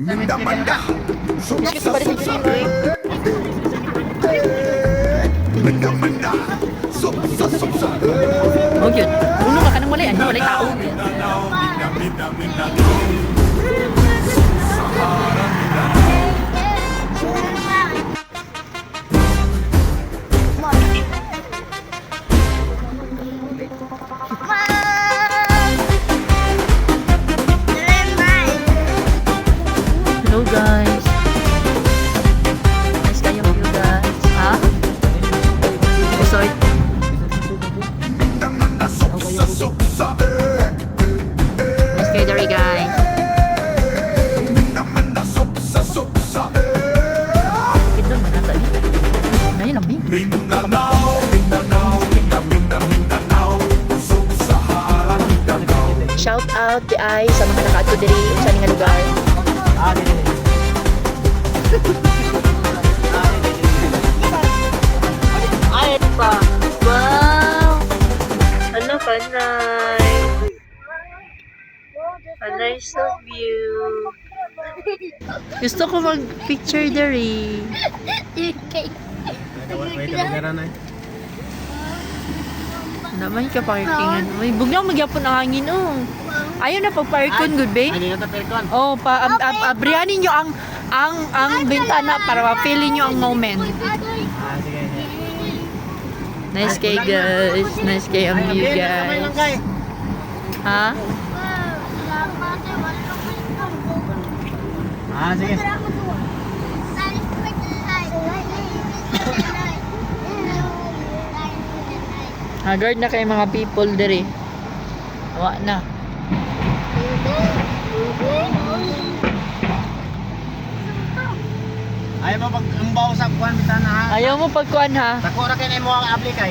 Biskit pa rin sa Junoy. Oh, yun. Uno ka nang walay. Ano, walay tao. Hello guys. Nice kayong view guys. Ha? Sorry. Nice kayo dari guys. Ito man nasa dito. Ngayon lang eh. Shout out di ay sa mga naka-ato diri sa nga lugar. Ay, pa. Wow! Ano, panay. Panay sa view. Gusto ko mag-picture dari. Naman ka parkingan. May bugnaw magyapon ang hangin oh. Ayaw na pag-parkon good be? Oh, abrihanin nyo ang bintana para ma-feeling nyo ang moment. Nice kay guys. Nice kay ang view guys. Ha? Sige. Haggard na kay mga people dere. Awa na. Ayaw mo pag umbaw sa kuwan bitana ha. Ayaw mo pagkuan ha. Takora kay mo ang apply kay.